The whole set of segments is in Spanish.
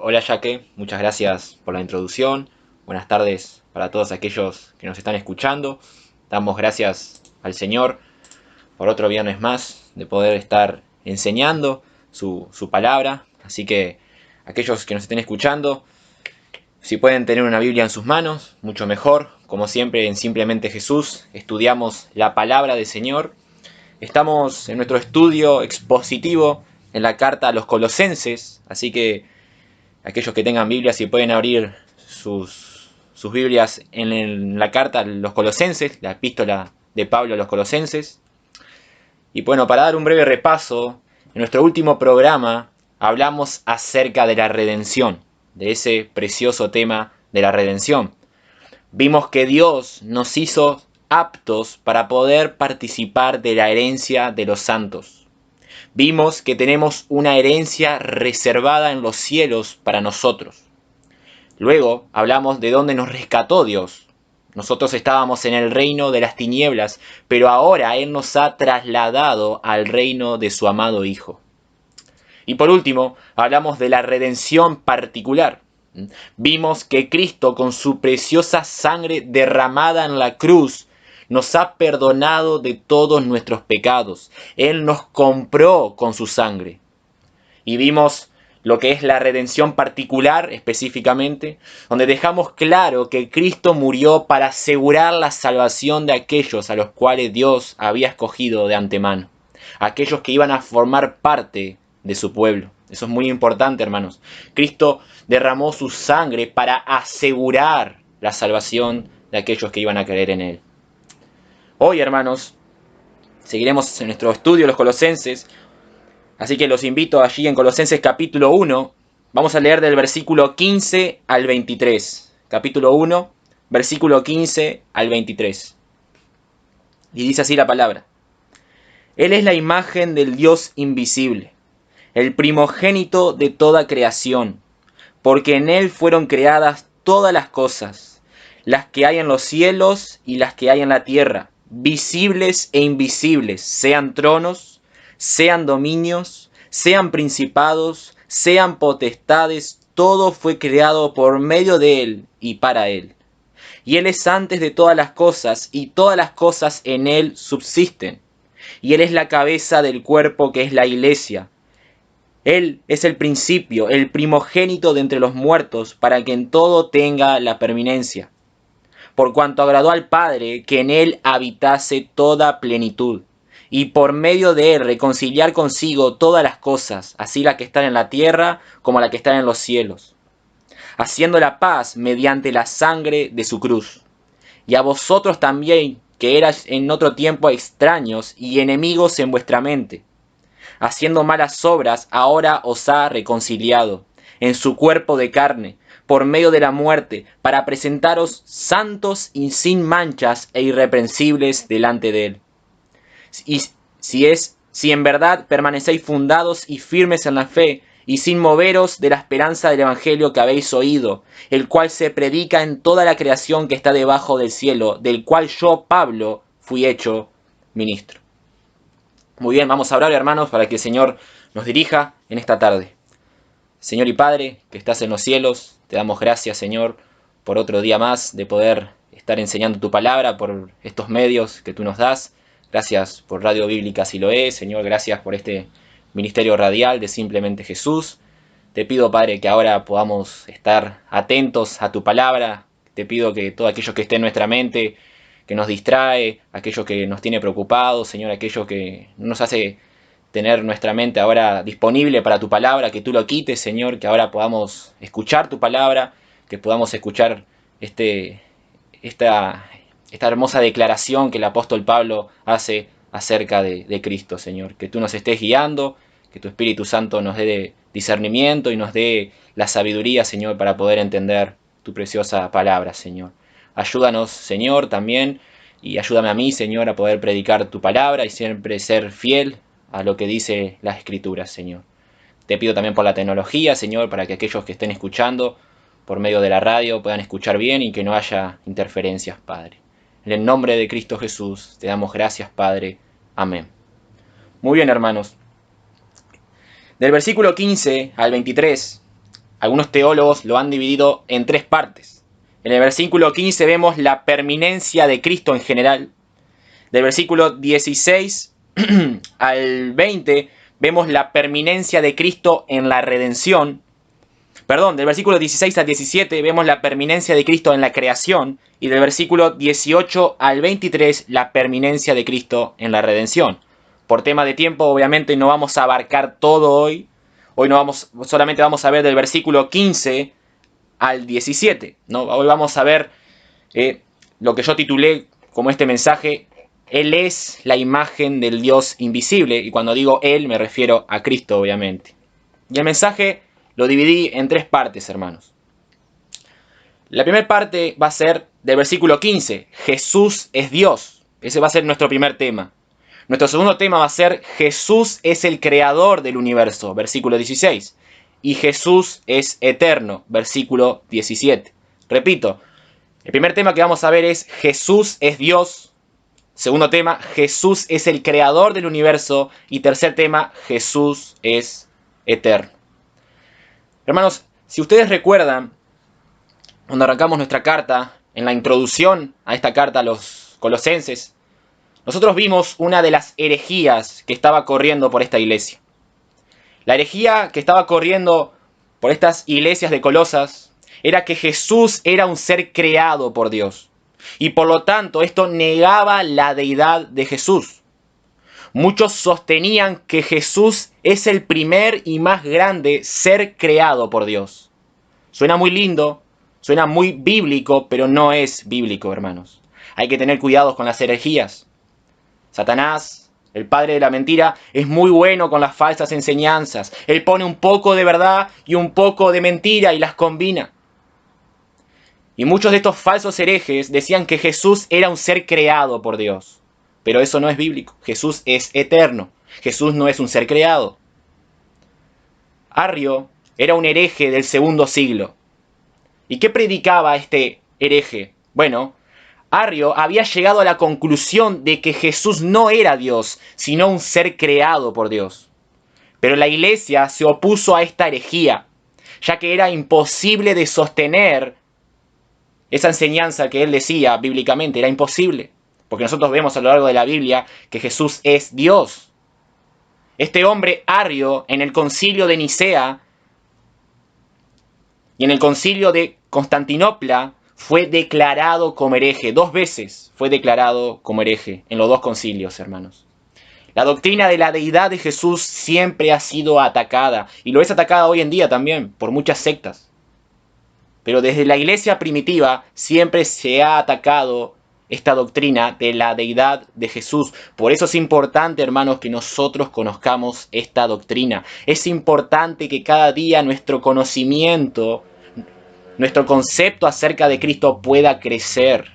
Hola Jaque, muchas gracias por la introducción. Buenas tardes para todos aquellos que nos están escuchando. Damos gracias al Señor por otro viernes más de poder estar enseñando su palabra. Así que aquellos que nos estén escuchando, si pueden tener una Biblia en sus manos, mucho mejor. Como siempre en Simplemente Jesús estudiamos la palabra del Señor. Estamos en nuestro estudio expositivo en la carta a los Colosenses, así que aquellos que tengan Biblia, si pueden abrir sus Biblias en la carta a los Colosenses, la epístola de Pablo a los Colosenses. Y bueno, para dar un breve repaso, en nuestro último programa hablamos acerca de la redención, de ese precioso tema de la redención. Vimos que Dios nos hizo aptos para poder participar de la herencia de los santos. Vimos que tenemos una herencia reservada en los cielos para nosotros. Luego hablamos de dónde nos rescató Dios. Nosotros estábamos en el reino de las tinieblas, pero ahora Él nos ha trasladado al reino de su amado Hijo. Y por último, hablamos de la redención particular. Vimos que Cristo, con su preciosa sangre derramada en la cruz, nos ha perdonado de todos nuestros pecados. Él nos compró con su sangre. Y vimos lo que es la redención particular específicamente, donde dejamos claro que Cristo murió para asegurar la salvación de aquellos a los cuales Dios había escogido de antemano, aquellos que iban a formar parte de su pueblo. Eso es muy importante, hermanos. Cristo derramó su sangre para asegurar la salvación de aquellos que iban a creer en Él. Hoy, hermanos, seguiremos en nuestro estudio de los Colosenses. Así que los invito allí en Colosenses capítulo 1. Vamos a leer del versículo 15 al 23. Capítulo 1, versículo 15 al 23. Y dice así la palabra. Él es la imagen del Dios invisible, el primogénito de toda creación, porque en Él fueron creadas todas las cosas, las que hay en los cielos y las que hay en la tierra, visibles e invisibles, sean tronos, sean dominios, sean principados, sean potestades, todo fue creado por medio de Él y para Él. Y Él es antes de todas las cosas, y todas las cosas en Él subsisten. Y Él es la cabeza del cuerpo que es la iglesia. Él es el principio, el primogénito de entre los muertos, para que en todo tenga la permanencia. Por cuanto agradó al Padre que en Él habitase toda plenitud, y por medio de Él reconciliar consigo todas las cosas, así las que están en la tierra como las que están en los cielos, haciendo la paz mediante la sangre de su cruz. Y a vosotros también, que erais en otro tiempo extraños y enemigos en vuestra mente, haciendo malas obras, ahora os ha reconciliado en su cuerpo de carne, por medio de la muerte, para presentaros santos y sin manchas e irreprensibles delante de Él. Y si en verdad permanecéis fundados y firmes en la fe, y sin moveros de la esperanza del Evangelio que habéis oído, el cual se predica en toda la creación que está debajo del cielo, del cual yo, Pablo, fui hecho ministro. Muy bien, vamos a orar, hermanos, para que el Señor nos dirija en esta tarde. Señor y Padre, que estás en los cielos, te damos gracias, Señor, por otro día más de poder estar enseñando tu palabra por estos medios que tú nos das. Gracias por Radio Bíblica Siloé, Señor, gracias por este ministerio radial de Simplemente Jesús. Te pido, Padre, que ahora podamos estar atentos a tu palabra. Te pido que todo aquello que esté en nuestra mente, que nos distrae, aquello que nos tiene preocupados, Señor, aquello que no nos hace tener nuestra mente ahora disponible para tu palabra, que tú lo quites, Señor, que ahora podamos escuchar tu palabra, que podamos escuchar esta hermosa declaración que el apóstol Pablo hace acerca de Cristo, Señor. Que tú nos estés guiando, que tu Espíritu Santo nos dé discernimiento y nos dé la sabiduría, Señor, para poder entender tu preciosa palabra, Señor. Ayúdanos, Señor, también, y ayúdame a mí, Señor, a poder predicar tu palabra y siempre ser fiel a lo que dice las Escrituras, Señor. Te pido también por la tecnología, Señor, para que aquellos que estén escuchando por medio de la radio puedan escuchar bien y que no haya interferencias, Padre. En el nombre de Cristo Jesús te damos gracias, Padre. Amén. Muy bien, hermanos. Del versículo 15 al 23 algunos teólogos lo han dividido en tres partes. En el versículo 15 vemos la permanencia de Cristo en general. Del versículo 16 al 20 vemos la permanencia de Cristo en la redención. Del versículo 16 al 17 vemos la permanencia de Cristo en la creación. Y del versículo 18 al 23 la permanencia de Cristo en la redención. Por tema de tiempo, obviamente, no vamos a abarcar todo hoy. Hoy solamente vamos a ver del versículo 15 al 17. ¿No? Hoy vamos a ver lo que yo titulé como este mensaje: Él es la imagen del Dios invisible. Y cuando digo Él me refiero a Cristo, obviamente. Y el mensaje lo dividí en tres partes, hermanos. La primera parte va a ser del versículo 15. Jesús es Dios. Ese va a ser nuestro primer tema. Nuestro segundo tema va a ser Jesús es el creador del universo, versículo 16. Y Jesús es eterno, versículo 17. Repito, el primer tema que vamos a ver es Jesús es Dios. Segundo tema, Jesús es el creador del universo. Y tercer tema, Jesús es eterno. Hermanos, si ustedes recuerdan, cuando arrancamos nuestra carta, en la introducción a esta carta a los colosenses, nosotros vimos una de las herejías que estaba corriendo por esta iglesia. La herejía que estaba corriendo por estas iglesias de Colosas era que Jesús era un ser creado por Dios. Y por lo tanto, esto negaba la deidad de Jesús. Muchos sostenían que Jesús es el primer y más grande ser creado por Dios. Suena muy lindo, suena muy bíblico, pero no es bíblico, hermanos. Hay que tener cuidado con las herejías. Satanás, el padre de la mentira, es muy bueno con las falsas enseñanzas. Él pone un poco de verdad y un poco de mentira y las combina. Y muchos de estos falsos herejes decían que Jesús era un ser creado por Dios. Pero eso no es bíblico. Jesús es eterno. Jesús no es un ser creado. Arrio era un hereje del segundo siglo. ¿Y qué predicaba este hereje? Bueno, Arrio había llegado a la conclusión de que Jesús no era Dios, sino un ser creado por Dios. Pero la iglesia se opuso a esta herejía, ya que era imposible de sostener esa enseñanza que él decía bíblicamente. Era imposible, porque nosotros vemos a lo largo de la Biblia que Jesús es Dios. Este hombre Arrio, en el concilio de Nicea y en el concilio de Constantinopla, fue declarado como hereje. 2 veces fue declarado como hereje en los 2 concilios, hermanos. La doctrina de la deidad de Jesús siempre ha sido atacada, y lo es atacada hoy en día también por muchas sectas. Pero desde la iglesia primitiva siempre se ha atacado esta doctrina de la deidad de Jesús. Por eso es importante, hermanos, que nosotros conozcamos esta doctrina. Es importante que cada día nuestro conocimiento, nuestro concepto acerca de Cristo pueda crecer.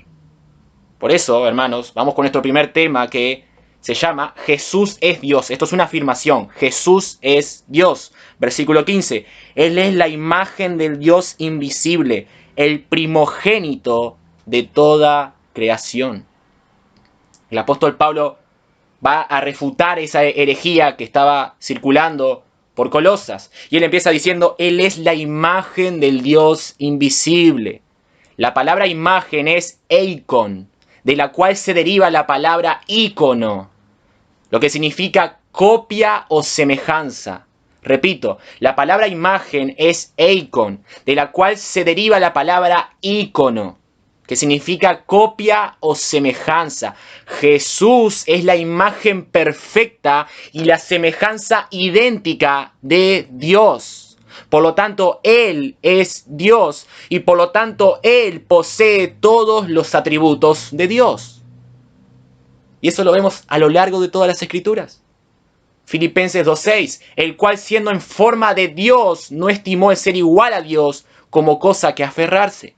Por eso, hermanos, vamos con nuestro primer tema, que se llama Jesús es Dios. Esto es una afirmación. Jesús es Dios. Versículo 15. Él es la imagen del Dios invisible, el primogénito de toda creación. El apóstol Pablo va a refutar esa herejía que estaba circulando por Colosas. Y él empieza diciendo, Él es la imagen del Dios invisible. La palabra imagen es eikon, de la cual se deriva la palabra ícono, lo que significa copia o semejanza. Repito, la palabra imagen es eikon, de la cual se deriva la palabra ícono, que significa copia o semejanza. Jesús es la imagen perfecta y la semejanza idéntica de Dios. Por lo tanto, Él es Dios y por lo tanto Él posee todos los atributos de Dios. Y eso lo vemos a lo largo de todas las Escrituras. Filipenses 2:6, el cual siendo en forma de Dios no estimó el ser igual a Dios como cosa que aferrarse.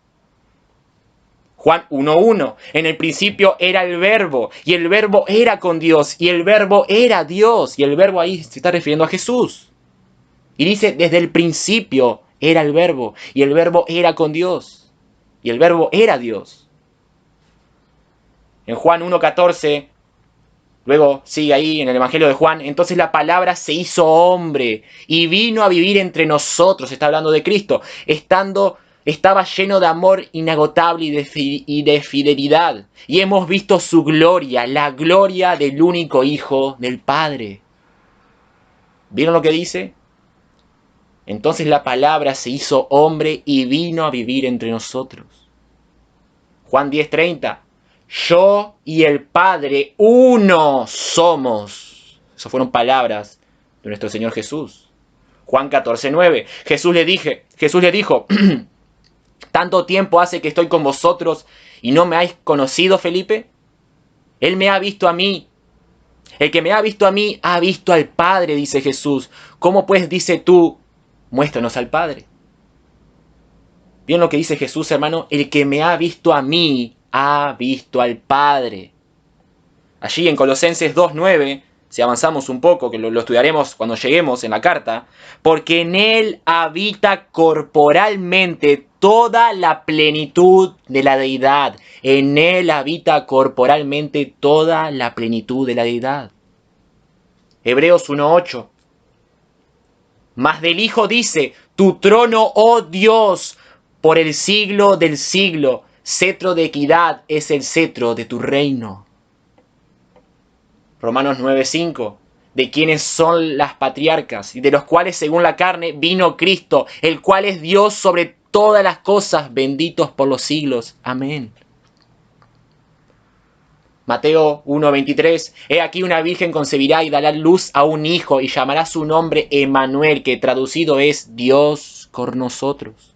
Juan 1:1, en el principio era el verbo, y el verbo era con Dios, y el verbo era Dios, y el verbo ahí se está refiriendo a Jesús. Y dice, desde el principio era el verbo, y el verbo era con Dios, y el verbo era Dios. En Juan 1:14 Luego sigue ahí en el Evangelio de Juan, entonces la palabra se hizo hombre y vino a vivir entre nosotros, está hablando de Cristo, estaba lleno de amor inagotable y de fidelidad. Y hemos visto su gloria, la gloria del único Hijo del Padre. ¿Vieron lo que dice? Entonces la palabra se hizo hombre y vino a vivir entre nosotros. Juan 10:30. Yo y el Padre uno somos. Esas fueron palabras de nuestro Señor Jesús. Juan 14:9. Jesús le dijo, ¿tanto tiempo hace que estoy con vosotros y no me habéis conocido, Felipe? Él me ha visto a mí. El que me ha visto a mí ha visto al Padre, dice Jesús. ¿Cómo pues dice tú, muéstranos al Padre? ¿Bien lo que dice Jesús, hermano? El que me ha visto a mí ha visto al Padre. Allí en Colosenses 2:9, si avanzamos un poco, que lo estudiaremos cuando lleguemos en la carta, porque en Él habita corporalmente toda la plenitud de la deidad. En Él habita corporalmente toda la plenitud de la deidad. Hebreos 1:8. Mas del Hijo dice, tu trono, oh Dios, por el siglo del siglo, cetro de equidad es el cetro de tu reino. Romanos 9:5, de quienes son las patriarcas y de los cuales según la carne vino Cristo, el cual es Dios sobre todas las cosas, benditos por los siglos. Amén. Mateo 1:23, he aquí una virgen concebirá y dará luz a un hijo y llamará su nombre Emmanuel, que traducido es Dios con nosotros.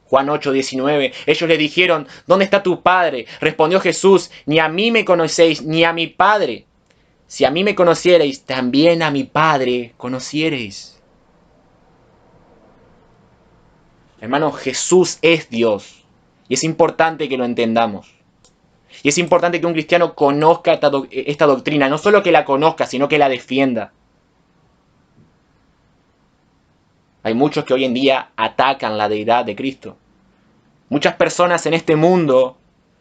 Juan 8:19, ellos le dijeron, ¿dónde está tu padre? Respondió Jesús, ni a mí me conocéis, ni a mi padre. Si a mí me conocierais, también a mi Padre conocierais. Hermano, Jesús es Dios. Y es importante que lo entendamos. Y es importante que un cristiano conozca esta doctrina. No solo que la conozca, sino que la defienda. Hay muchos que hoy en día atacan la deidad de Cristo. Muchas personas en este mundo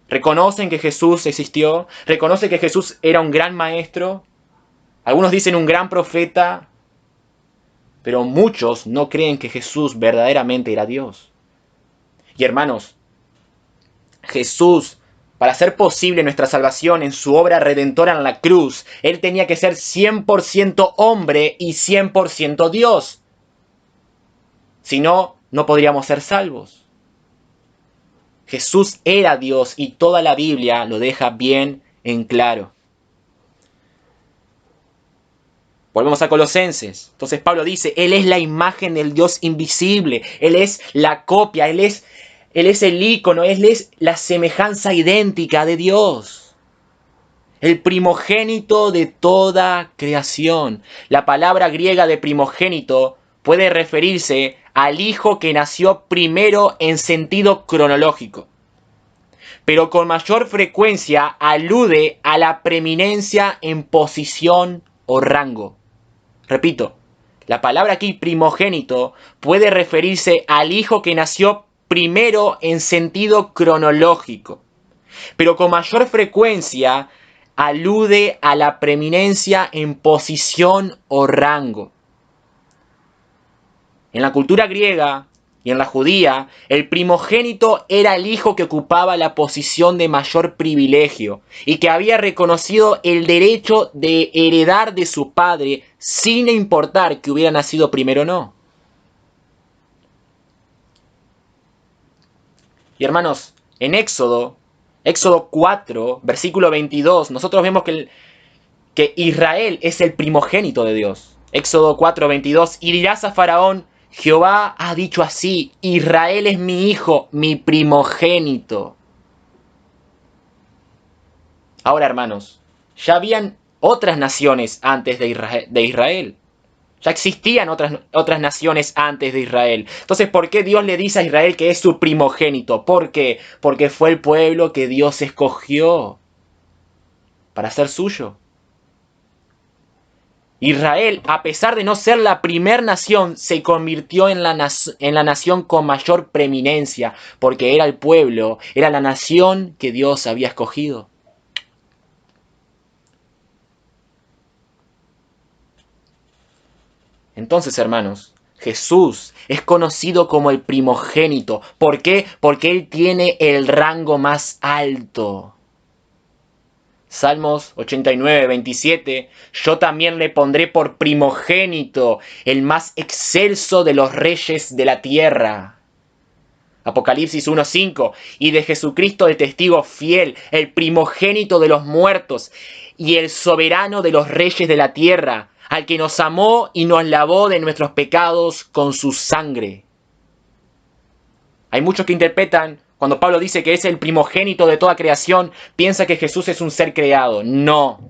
reconocen que Jesús existió, reconocen que Jesús era un gran maestro, algunos dicen un gran profeta, pero muchos no creen que Jesús verdaderamente era Dios. Y hermanos, Jesús, para hacer posible nuestra salvación en su obra redentora en la cruz, Él tenía que ser 100% hombre y 100% Dios. Si no, no podríamos ser salvos. Jesús era Dios y toda la Biblia lo deja bien en claro. Volvemos a Colosenses. Entonces Pablo dice, Él es la imagen del Dios invisible. Él es la copia, Él es el ícono, Él es la semejanza idéntica de Dios. El primogénito de toda creación. La palabra griega de primogénito puede referirse al hijo que nació primero en sentido cronológico, pero con mayor frecuencia alude a la preeminencia en posición o rango. Repito, la palabra aquí primogénito puede referirse al hijo que nació primero en sentido cronológico, pero con mayor frecuencia alude a la preeminencia en posición o rango. En la cultura griega y en la judía, el primogénito era el hijo que ocupaba la posición de mayor privilegio y que había reconocido el derecho de heredar de su padre sin importar que hubiera nacido primero o no. Y hermanos, en Éxodo 4, versículo 22, nosotros vemos que Israel es el primogénito de Dios. Éxodo 4, 22, y dirás a Faraón, Jehová ha dicho así, Israel es mi hijo, mi primogénito. Ahora, hermanos, ya habían otras naciones antes de Israel. Ya existían otras naciones antes de Israel. Entonces, ¿por qué Dios le dice a Israel que es su primogénito? ¿Por qué? Porque fue el pueblo que Dios escogió para ser suyo. Israel, a pesar de no ser la primer nación, se convirtió en la nación con mayor preeminencia, porque era el pueblo, era la nación que Dios había escogido. Entonces, hermanos, Jesús es conocido como el primogénito. ¿Por qué? Porque Él tiene el rango más alto. Salmos 89, 27. Yo también le pondré por primogénito, el más excelso de los reyes de la tierra. Apocalipsis 1:5. Y de Jesucristo el testigo fiel, el primogénito de los muertos y el soberano de los reyes de la tierra, al que nos amó y nos lavó de nuestros pecados con su sangre. Hay muchos que interpretan, cuando Pablo dice que es el primogénito de toda creación, piensa que Jesús es un ser creado. No,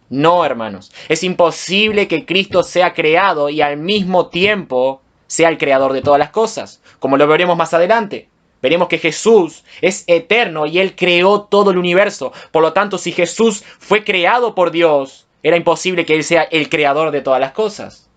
no, hermanos. Es imposible que Cristo sea creado y al mismo tiempo sea el creador de todas las cosas, como lo veremos más adelante. Veremos que Jesús es eterno y Él creó todo el universo. Por lo tanto, si Jesús fue creado por Dios, era imposible que Él sea el creador de todas las cosas.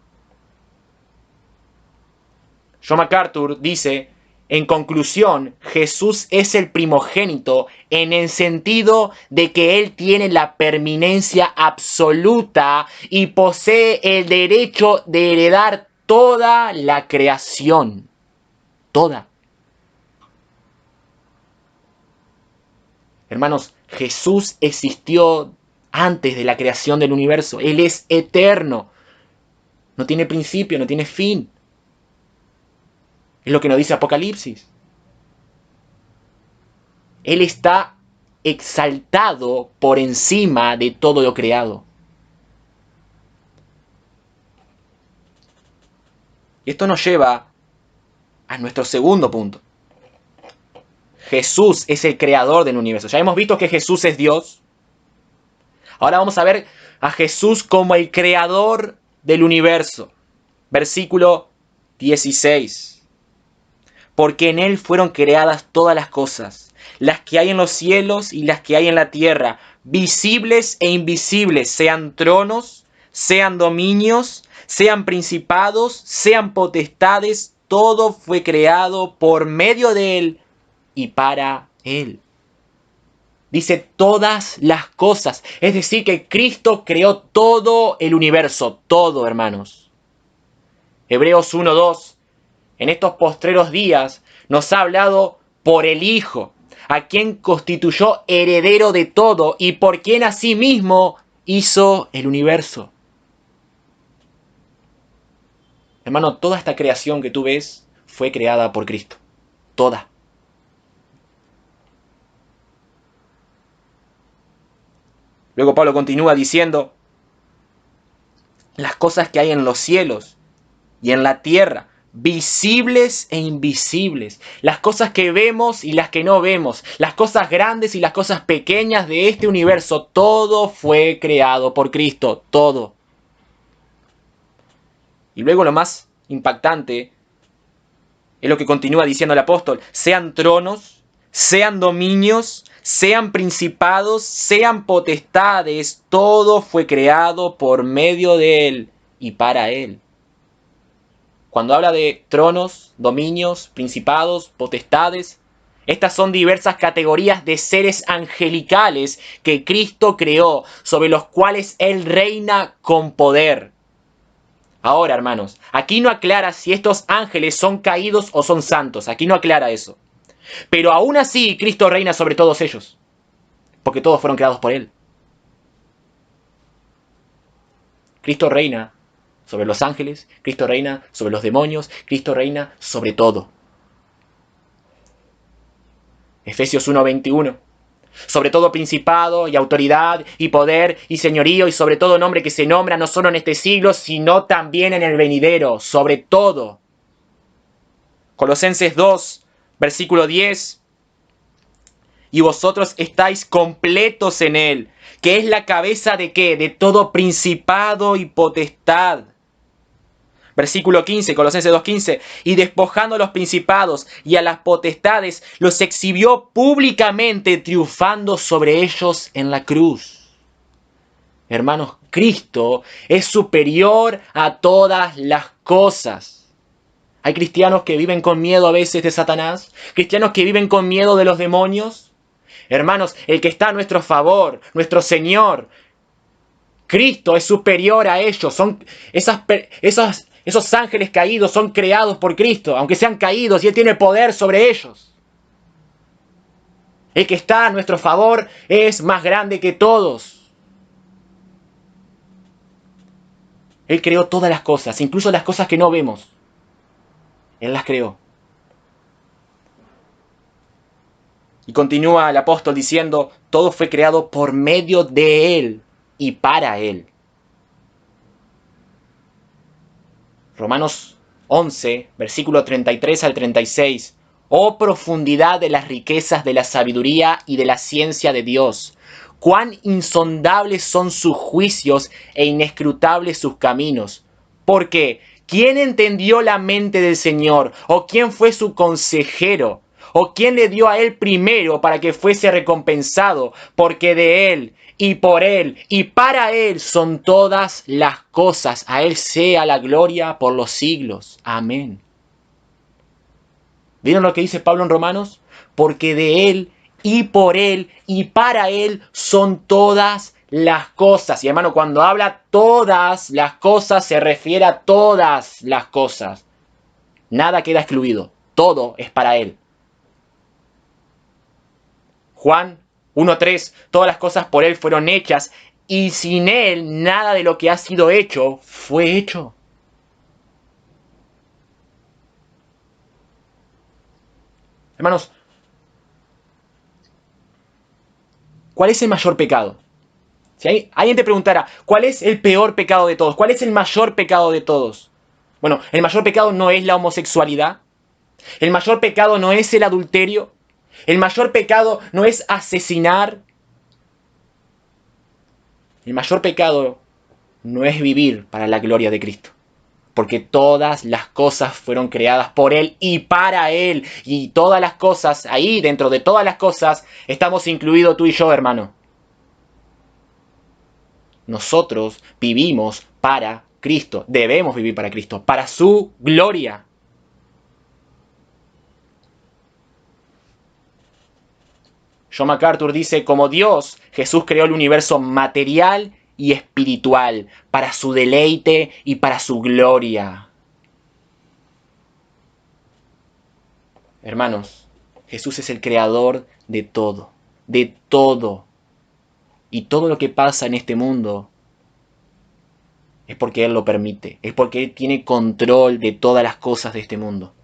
John MacArthur dice, en conclusión, Jesús es el primogénito en el sentido de que Él tiene la permanencia absoluta y posee el derecho de heredar toda la creación. Toda. Hermanos, Jesús existió antes de la creación del universo. Él es eterno. No tiene principio, no tiene fin. Es lo que nos dice Apocalipsis. Él está exaltado por encima de todo lo creado. Y esto nos lleva a nuestro segundo punto. Jesús es el creador del universo. Ya hemos visto que Jesús es Dios. Ahora vamos a ver a Jesús como el creador del universo. Versículo 16. Porque en Él fueron creadas todas las cosas, las que hay en los cielos y las que hay en la tierra, visibles e invisibles, sean tronos, sean dominios, sean principados, sean potestades, todo fue creado por medio de Él y para Él. Dice todas las cosas, es decir que Cristo creó todo el universo, todo, hermanos. Hebreos 1:2. En estos postreros días nos ha hablado por el Hijo, a quien constituyó heredero de todo y por quien asimismo hizo el universo. Hermano, toda esta creación que tú ves fue creada por Cristo. Toda. Luego Pablo continúa diciendo, las cosas que hay en los cielos y en la tierra, visibles e invisibles, las cosas que vemos y las que no vemos, las cosas grandes y las cosas pequeñas de este universo, todo fue creado por Cristo, todo. Y luego lo más impactante es lo que continúa diciendo el apóstol, sean tronos, sean dominios, sean principados, sean potestades, todo fue creado por medio de Él y para Él. Cuando habla de tronos, dominios, principados, potestades, estas son diversas categorías de seres angelicales que Cristo creó, sobre los cuales Él reina con poder. Ahora, hermanos, aquí no aclara si estos ángeles son caídos o son santos. Aquí no aclara eso. Pero aún así, Cristo reina sobre todos ellos, porque todos fueron creados por Él. Cristo reina sobre los ángeles, Cristo reina sobre los demonios, Cristo reina sobre todo. Efesios 1:21. Sobre todo principado y autoridad y poder y señorío y sobre todo nombre que se nombra no solo en este siglo, sino también en el venidero, sobre todo. Colosenses 2, versículo 10. Y vosotros estáis completos en Él, que es la cabeza de ¿qué? De todo principado y potestad. Versículo 15, Colosenses 2:15, y despojando a los principados y a las potestades, los exhibió públicamente, triunfando sobre ellos en la cruz. Hermanos, Cristo es superior a todas las cosas. Hay cristianos que viven con miedo a veces de Satanás, cristianos que viven con miedo de los demonios. Hermanos, el que está a nuestro favor, nuestro Señor, Cristo es superior a ellos. Son esas Esos ángeles caídos son creados por Cristo, aunque sean caídos, y Él tiene poder sobre ellos. El que está a nuestro favor es más grande que todos. Él creó todas las cosas, incluso las cosas que no vemos. Él las creó. Y continúa el apóstol diciendo, todo fue creado por medio de Él y para Él. Romanos 11, versículo 33 al 36. Oh profundidad de las riquezas de la sabiduría y de la ciencia de Dios. Cuán insondables son sus juicios e inescrutables sus caminos. Porque, ¿quién entendió la mente del Señor? ¿O quién fue su consejero? ¿O quién le dio a Él primero para que fuese recompensado? Porque de Él, y por Él, y para Él son todas las cosas. A Él sea la gloria por los siglos. Amén. ¿Vieron lo que dice Pablo en Romanos? Porque de Él, y por Él, y para Él son todas las cosas. Y hermano, cuando habla todas las cosas, se refiere a todas las cosas. Nada queda excluido. Todo es para Él. Juan 1:3, todas las cosas por Él fueron hechas, y sin Él nada de lo que ha sido hecho fue hecho. Hermanos, ¿cuál es el mayor pecado? Si alguien te preguntara, ¿cuál es el peor pecado de todos? ¿Cuál es el mayor pecado de todos? Bueno, el mayor pecado no es la homosexualidad. El mayor pecado no es el adulterio. El mayor pecado no es asesinar. El mayor pecado no es vivir para la gloria de Cristo. Porque todas las cosas fueron creadas por Él y para Él. Y todas las cosas, ahí dentro de todas las cosas, estamos incluidos tú y yo, hermano. Nosotros vivimos para Cristo. Debemos vivir para Cristo, para su gloria. John MacArthur dice, como Dios, Jesús creó el universo material y espiritual para su deleite y para su gloria. Hermanos, Jesús es el creador de todo, de todo. Y todo lo que pasa en este mundo es porque Él lo permite, es porque Él tiene control de todas las cosas de este mundo.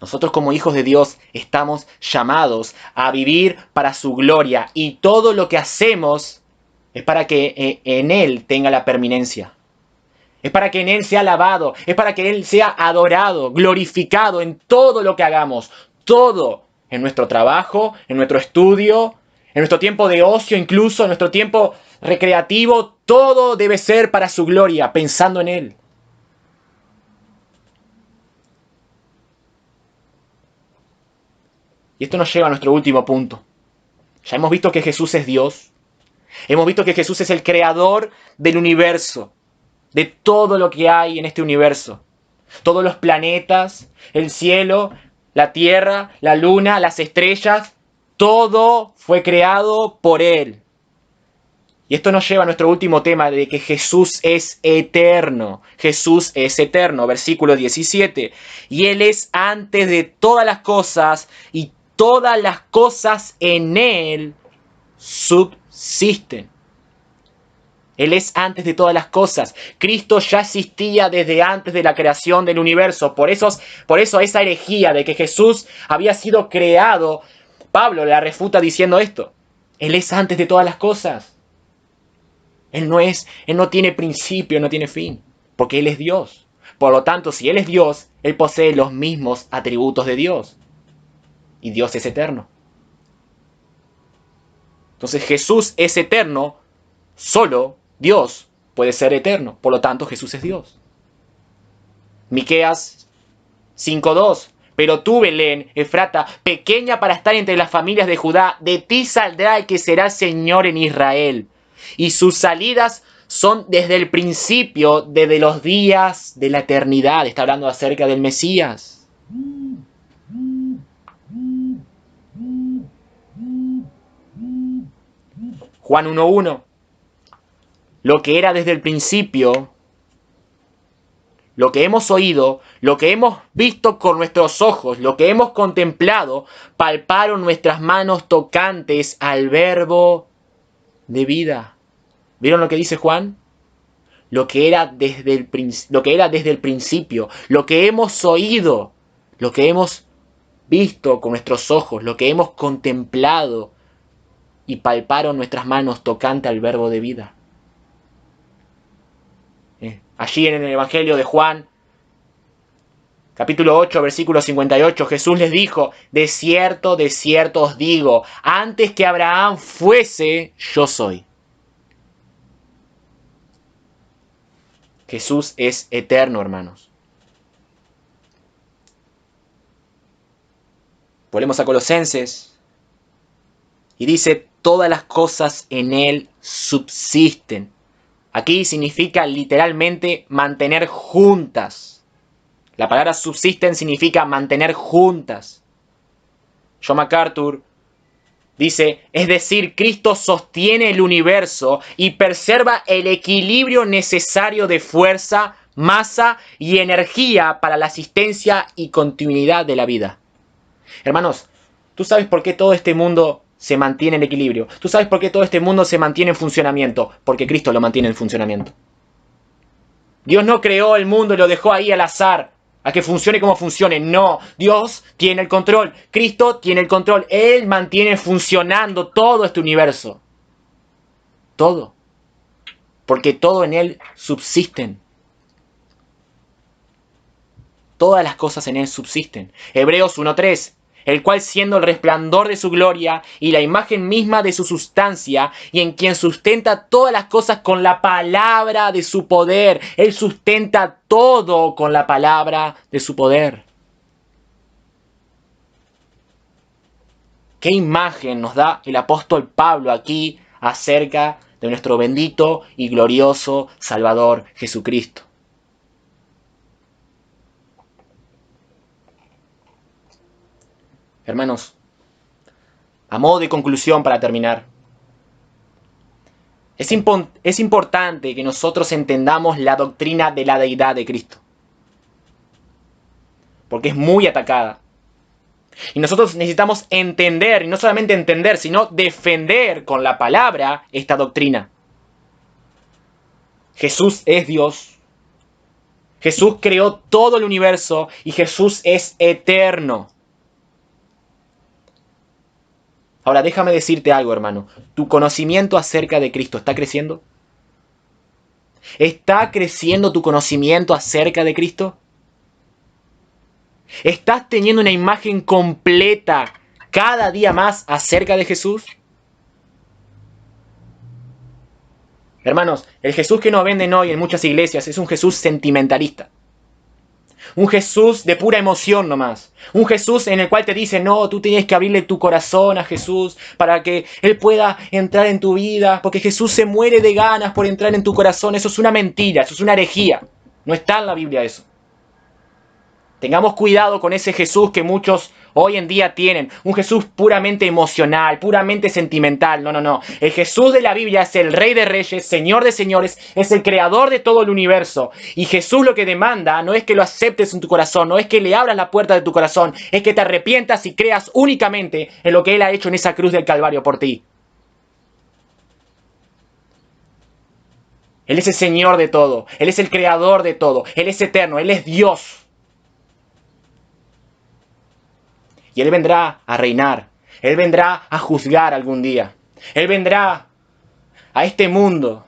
Nosotros como hijos de Dios estamos llamados a vivir para su gloria y todo lo que hacemos es para que en Él tenga la permanencia. Es para que en Él sea alabado, es para que Él sea adorado, glorificado en todo lo que hagamos. Todo, en nuestro trabajo, en nuestro estudio, en nuestro tiempo de ocio, incluso en nuestro tiempo recreativo, todo debe ser para su gloria, pensando en Él. Y esto nos lleva a nuestro último punto. Ya hemos visto que Jesús es Dios. Hemos visto que Jesús es el creador del universo, de todo lo que hay en este universo. Todos los planetas, el cielo, la tierra, la luna, las estrellas, todo fue creado por Él. Y esto nos lleva a nuestro último tema de que Jesús es eterno. Jesús es eterno, versículo 17. Y Él es antes de todas las cosas y todas las cosas en Él subsisten. Él es antes de todas las cosas. Cristo ya existía desde antes de la creación del universo. Por eso esa herejía de que Jesús había sido creado, Pablo la refuta diciendo esto. Él es antes de todas las cosas. Él no tiene principio, no tiene fin, porque Él es Dios. Por lo tanto, si Él es Dios, Él posee los mismos atributos de Dios. Y Dios es eterno. Entonces Jesús es eterno, solo Dios puede ser eterno. Por lo tanto, Jesús es Dios. Miqueas 5:2. Pero tú, Belén, Efrata, pequeña para estar entre las familias de Judá, de ti saldrá el que será Señor en Israel. Y sus salidas son desde el principio, desde los días de la eternidad. Está hablando acerca del Mesías. Juan 1:1. lo que era desde el principio, lo que hemos oído, lo que hemos visto con nuestros ojos, lo que hemos contemplado, palparon nuestras manos tocantes al verbo de vida. ¿Vieron lo que dice Juan? Lo que era desde el principio, lo que hemos oído, lo que hemos visto con nuestros ojos, lo que hemos contemplado y palparon nuestras manos tocante al verbo de vida. Allí en el Evangelio de Juan, capítulo 8, versículo 58, Jesús les dijo: de cierto os digo, antes que Abraham fuese, yo soy. Jesús es eterno, hermanos. Volvemos a Colosenses y dice: todas las cosas en él subsisten. Aquí significa literalmente mantener juntas. La palabra subsisten significa mantener juntas. John MacArthur dice: es decir, Cristo sostiene el universo y preserva el equilibrio necesario de fuerza, masa y energía para la asistencia y continuidad de la vida. Hermanos, ¿tú sabes por qué todo este mundo se mantiene en equilibrio? ¿Tú sabes por qué todo este mundo se mantiene en funcionamiento? Porque Cristo lo mantiene en funcionamiento. Dios no creó el mundo y lo dejó ahí al azar, a que funcione como funcione. No, Dios tiene el control. Cristo tiene el control. Él mantiene funcionando todo este universo. Todo. Porque todo en Él subsisten. Todas las cosas en Él subsisten. Hebreos 1:3. El cual, siendo el resplandor de su gloria y la imagen misma de su sustancia, y en quien sustenta todas las cosas con la palabra de su poder. Él sustenta todo con la palabra de su poder. ¿Qué imagen nos da el apóstol Pablo aquí acerca de nuestro bendito y glorioso Salvador Jesucristo? Hermanos, a modo de conclusión para terminar, es importante que nosotros entendamos la doctrina de la deidad de Cristo, porque es muy atacada. Y nosotros necesitamos entender, y no solamente entender, sino defender con la palabra esta doctrina. Jesús es Dios. Jesús creó todo el universo y Jesús es eterno. Ahora déjame decirte algo, hermano. ¿Tu conocimiento acerca de Cristo está creciendo? ¿Está creciendo tu conocimiento acerca de Cristo? ¿Estás teniendo una imagen completa cada día más acerca de Jesús? Hermanos, el Jesús que nos venden hoy en muchas iglesias es un Jesús sentimentalista. Un Jesús de pura emoción nomás. Un Jesús en el cual te dice: no, tú tienes que abrirle tu corazón a Jesús para que Él pueda entrar en tu vida, porque Jesús se muere de ganas por entrar en tu corazón. Eso es una mentira, eso es una herejía. No está en la Biblia eso. Tengamos cuidado con ese Jesús que muchos hoy en día tienen. Un Jesús puramente emocional, puramente sentimental. No, no, no. El Jesús de la Biblia es el Rey de Reyes, Señor de Señores, es el Creador de todo el universo. Y Jesús lo que demanda no es que lo aceptes en tu corazón, no es que le abras la puerta de tu corazón, es que te arrepientas y creas únicamente en lo que Él ha hecho en esa cruz del Calvario por ti. Él es el Señor de todo, Él es el Creador de todo, Él es eterno, Él es Dios. Y Él vendrá a reinar. Él vendrá a juzgar algún día. Él vendrá a este mundo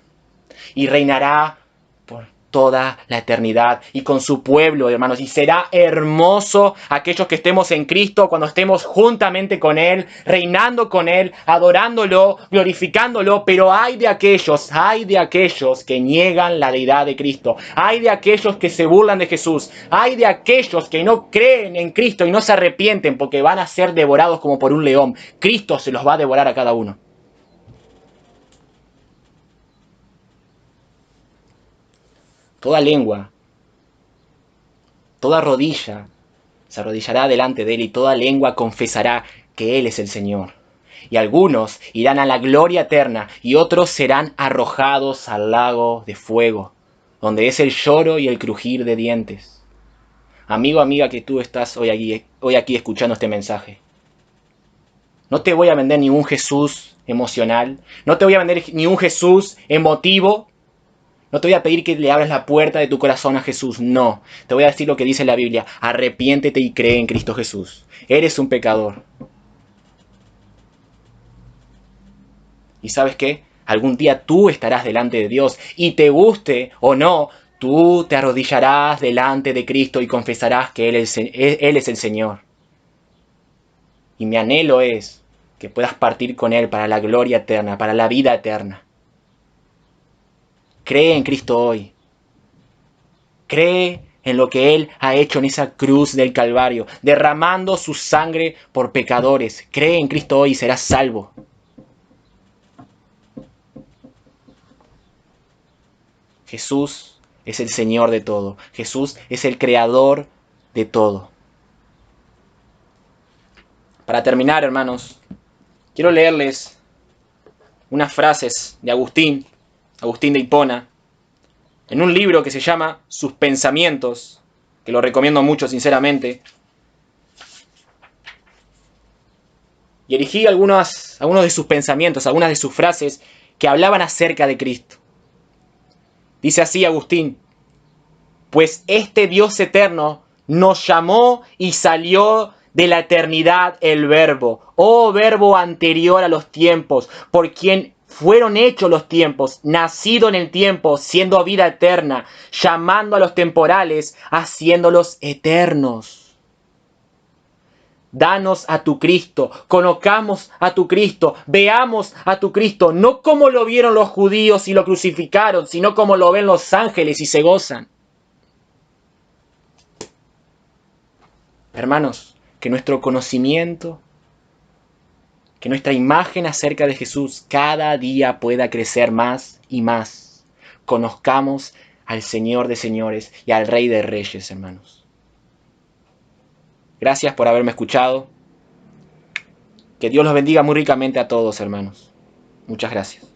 y reinará por toda la eternidad y con su pueblo, hermanos. Y será hermoso aquellos que estemos en Cristo, cuando estemos juntamente con Él, reinando con Él, adorándolo, glorificándolo. Pero hay de aquellos que niegan la deidad de Cristo. Hay de aquellos que se burlan de Jesús. Hay de aquellos que no creen en Cristo y no se arrepienten porque van a ser devorados como por un león. Cristo se los va a devorar a cada uno. Toda lengua, toda rodilla se arrodillará delante de Él y toda lengua confesará que Él es el Señor. y algunos irán a la gloria eterna y otros serán arrojados al lago de fuego, donde es el lloro y el crujir de dientes. Amigo, amiga, que tú estás hoy aquí escuchando este mensaje. No te voy a vender ni un Jesús emocional, no te voy a vender ni un Jesús emotivo, no te voy a pedir que le abras la puerta de tu corazón a Jesús, no. Te voy a decir lo que dice la Biblia, arrepiéntete y cree en Cristo Jesús. Eres un pecador. ¿Y sabes qué? Algún día tú estarás delante de Dios y te guste o no, tú te arrodillarás delante de Cristo y confesarás que Él es el Señor. Y mi anhelo es que puedas partir con Él para la gloria eterna, para la vida eterna. Cree en Cristo hoy. Cree en lo que Él ha hecho en esa cruz del Calvario, derramando su sangre por pecadores. Cree en Cristo hoy y serás salvo. Jesús es el Señor de todo. Jesús es el Creador de todo. Para terminar, hermanos, quiero leerles unas frases de Agustín de Hipona, en un libro que se llama Sus Pensamientos, que lo recomiendo mucho sinceramente. Y elegí algunos de sus pensamientos, algunas de sus frases que hablaban acerca de Cristo. Dice así Agustín: pues este Dios eterno nos llamó y salió de la eternidad el Verbo, oh Verbo anterior a los tiempos, por quien fueron hechos los tiempos, nacido en el tiempo, siendo vida eterna, llamando a los temporales, haciéndolos eternos. Danos a tu Cristo, conozcamos a tu Cristo, veamos a tu Cristo, no como lo vieron los judíos y lo crucificaron, sino como lo ven los ángeles y se gozan. Hermanos, que nuestro conocimiento, que nuestra imagen acerca de Jesús cada día pueda crecer más y más. Conozcamos al Señor de señores y al Rey de reyes, hermanos. Gracias por haberme escuchado. Que Dios los bendiga muy ricamente a todos, hermanos. Muchas gracias.